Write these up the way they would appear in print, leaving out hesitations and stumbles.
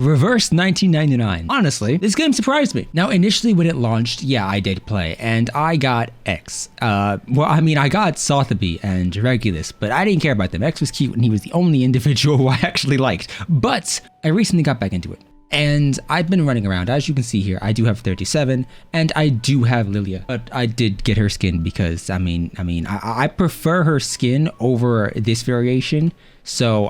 Reverse 1999. Honestly, this game surprised me. Now, initially when it launched, yeah, I did play, and I got X. Well, I mean, I got Sotheby and Regulus, but I didn't care about them. X was cute, and he was the only individual who I actually liked. But I recently got back into it, and I've been running around. As you can see here, I do have 37, and I do have Lilia, but I did get her skin because, I prefer her skin over this variation. So,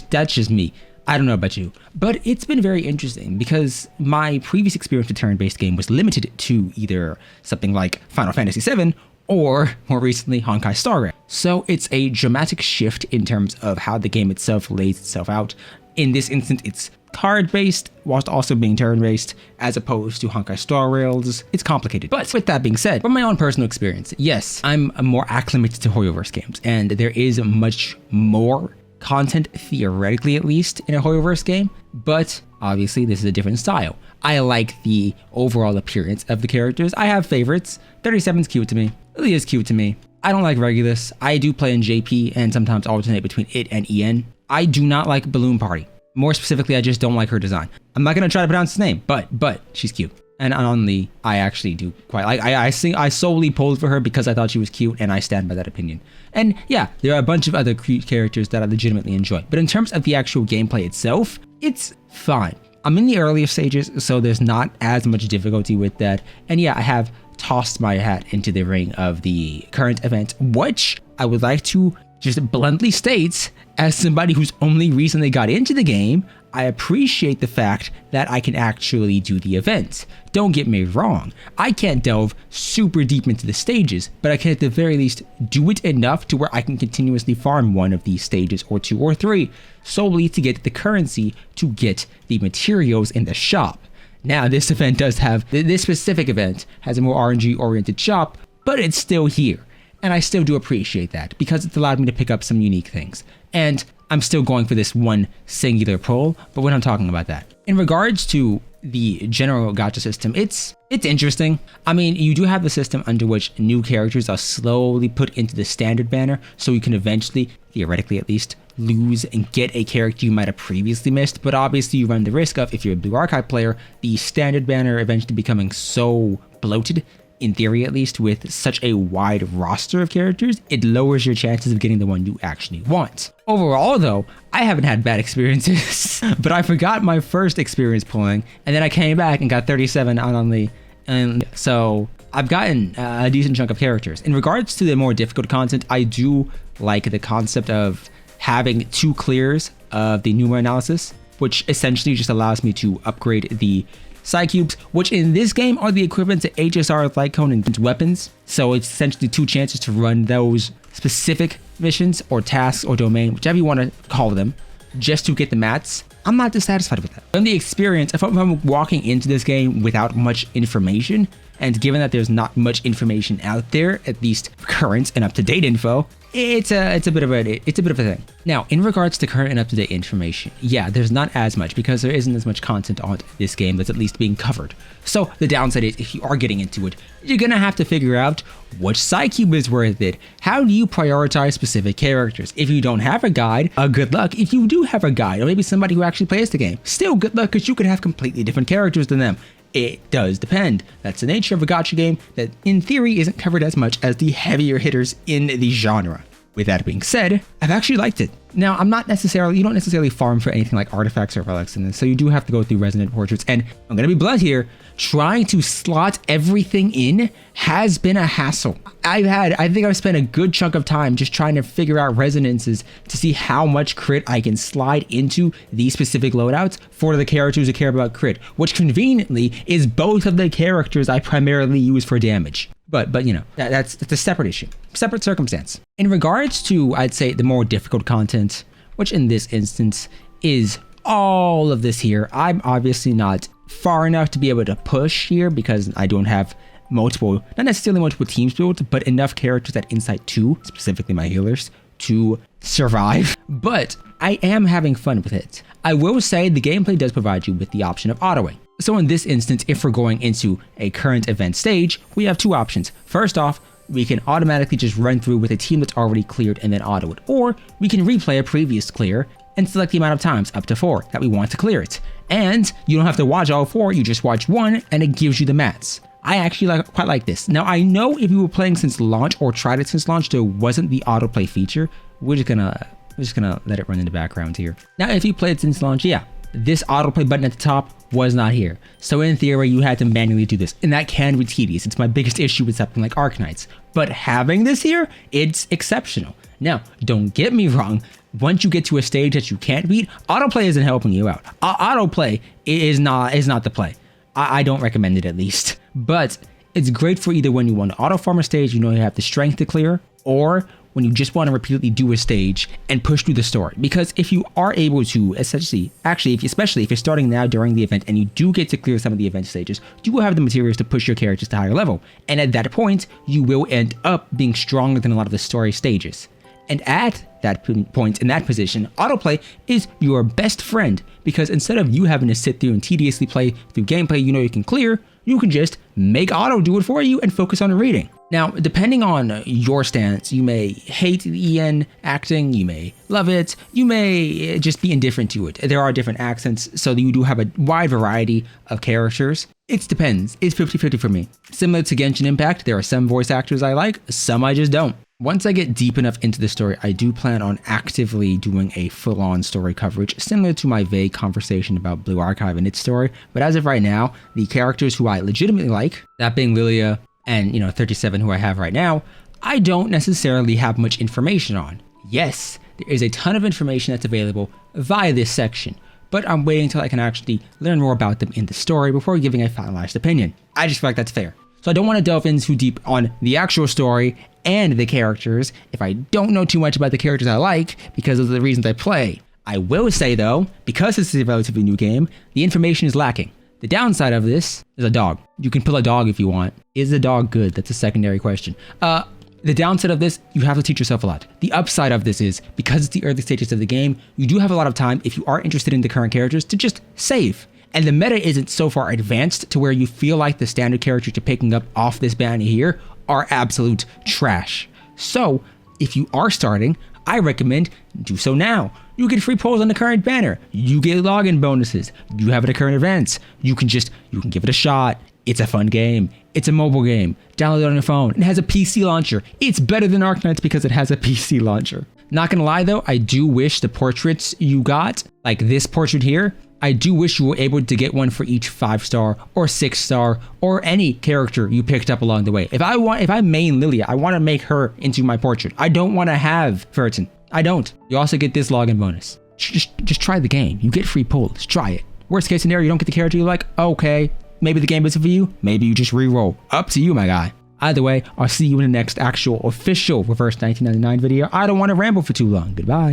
that's just me. I don't know about you, but it's been very interesting because my previous experience with turn-based game was limited to either something like Final Fantasy VII or, more recently, Honkai Star Rail. So it's a dramatic shift in terms of how the game itself lays itself out. In this instance, it's card-based whilst also being turn-based, as opposed to Honkai Star Rail's. It's complicated. But with that being said, from my own personal experience, yes, I'm more acclimated to Hoyoverse games, and there is much more content, theoretically at least, in a Hoyoverse game, but obviously this is a different style. I like the overall appearance of the characters. I have favorites. 37's cute to me. Lilia's cute to me. I don't like Regulus. I do play in JP and sometimes alternate between it and EN. I do not like Balloon Party. More specifically, I just don't like her design. I'm not gonna try to pronounce his name, but she's cute. And on Lee, I actually do quite like. I solely pulled for her because I thought she was cute, and I stand by that opinion. And yeah, there are a bunch of other cute characters that I legitimately enjoy. But in terms of the actual gameplay itself, it's fine. I'm in the earlier stages, so there's not as much difficulty with that. And yeah, I have tossed my hat into the ring of the current event, which I would like to just bluntly state, as somebody who's only recently got into the game, I appreciate the fact that I can actually do the event. Don't get me wrong, I can't delve super deep into the stages, but I can at the very least do it enough to where I can continuously farm one of these stages or two or three, solely to get the currency to get the materials in the shop. Now, this event does have, this specific event has a more RNG oriented shop, but it's still here. And I still do appreciate that because it's allowed me to pick up some unique things. And I'm still going for this one singular pull, but we're not talking about that. In regards to the general gacha system, it's interesting. I mean, you do have the system under which new characters are slowly put into the standard banner, so you can eventually, theoretically at least, lose and get a character you might have previously missed. But obviously you run the risk of, if you're a Blue Archive player, the standard banner eventually becoming so bloated, in theory at least, with such a wide roster of characters, it lowers your chances of getting the one you actually want. Overall though, I haven't had bad experiences, but I forgot my first experience pulling, and then I came back and got 37 on the, and so I've gotten a decent chunk of characters. In regards to the more difficult content, I do like the concept of having 2 clears of the Numera analysis, which essentially just allows me to upgrade the Psy Cubes, which in this game are the equivalent to HSR, Light Cone, and weapons. So it's essentially 2 chances to run those specific missions or tasks or domain, whichever you want to call them, just to get the mats. I'm not dissatisfied with that. In the experience, if I'm walking into this game without much information, and given that there's not much information out there, at least current and up-to-date info, it's a bit of a thing. Now, in regards to current and up-to-date information, yeah, there's not as much because there isn't as much content on this game that's at least being covered. So the downside is, if you are getting into it, you're gonna have to figure out which Psycube is worth it. How do you prioritize specific characters? If you don't have a guide, good luck. If you do have a guide, or maybe somebody who actually plays the game, still good luck, because you could have completely different characters than them. It does depend. That's the nature of a gacha game that in theory isn't covered as much as the heavier hitters in the genre. With that being said, I've actually liked it. Now, you don't necessarily farm for anything like artifacts or relics in this, so you do have to go through resonant portraits, and I'm gonna be blunt here, trying to slot everything in has been a hassle. I think I've spent a good chunk of time just trying to figure out resonances to see how much crit I can slide into these specific loadouts for the characters who care about crit, which conveniently is both of the characters I primarily use for damage. But you know, that's a separate issue, separate circumstance. In regards to, I'd say, the more difficult content, which in this instance is all of this here, I'm obviously not far enough to be able to push here because I don't have not necessarily multiple teams built, but enough characters at Insight 2, specifically my healers, to survive. But I am having fun with it. I will say the gameplay does provide you with the option of autoing. So in this instance, if we're going into a current event stage, we have 2 options. First off, we can automatically just run through with a team that's already cleared and then auto it. Or we can replay a previous clear and select the amount of times, up to 4, that we want to clear it. And you don't have to watch all 4, you just watch 1 and it gives you the mats. I actually quite like this. Now I know if you were playing since launch or tried it since launch, there wasn't the autoplay feature. We're just gonna let it run in the background here. Now if you played since launch, yeah, this autoplay button at the top was not here. So in theory, you had to manually do this, and that can be tedious. It's my biggest issue with something like Arknights. But having this here, it's exceptional. Now, don't get me wrong, once you get to a stage that you can't beat, autoplay isn't helping you out. Autoplay is not the play. I don't recommend it, at least. But it's great for either when you want to auto farm a stage, you know you have the strength to clear, or when you just want to repeatedly do a stage and push through the story. Because if you are able to, especially if you're starting now during the event and you do get to clear some of the event stages, you will have the materials to push your characters to higher level. And at that point, you will end up being stronger than a lot of the story stages. And at that point, in that position, autoplay is your best friend, because instead of you having to sit through and tediously play through gameplay you know you can clear, you can just make auto do it for you and focus on reading. Now, depending on your stance, you may hate the EN acting, you may love it, you may just be indifferent to it. There are different accents, so you do have a wide variety of characters. It depends. It's 50-50 for me. Similar to Genshin Impact, there are some voice actors I like, some I just don't. Once I get deep enough into the story, I do plan on actively doing a full-on story coverage, similar to my vague conversation about Blue Archive and its story. But as of right now, the characters who I legitimately like, that being Lilia and 37 who I have right now, I don't necessarily have much information on. Yes, there is a ton of information that's available via this section, but I'm waiting until I can actually learn more about them in the story before giving a finalized opinion. I just feel like that's fair. So I don't want to delve in too deep on the actual story and the characters if I don't know too much about the characters I like because of the reasons I play. I will say though, because this is a relatively new game, the information is lacking. The downside of this is a dog. You can pull a dog if you want. Is the dog good? That's a secondary question. The downside of this, you have to teach yourself a lot. The upside of this is, because it's the early stages of the game, you do have a lot of time, if you are interested in the current characters, to just save. And the meta isn't so far advanced to where you feel like the standard characters you're picking up off this banner here are absolute trash. So, if you are starting, I recommend do so now. You get free polls on the current banner. You get login bonuses. You have it at current events. You can give it a shot. It's a fun game. It's a mobile game. Download it on your phone. It has a PC launcher. It's better than Arknights because it has a PC launcher. Not gonna lie though, I do wish the portraits you got, like this portrait here, I do wish you were able to get one for each 5-star or 6-star or any character you picked up along the way. If I main Lilia, I want to make her into my portrait. I don't want to have Fertin. I don't. You also get this login bonus. Just try the game. You get free pulls. Try it. Worst case scenario, you don't get the character you like. Okay, maybe the game isn't for you. Maybe you just re-roll. Up to you, my guy. Either way, I'll see you in the next actual official Reverse 1999 video. I don't want to ramble for too long. Goodbye.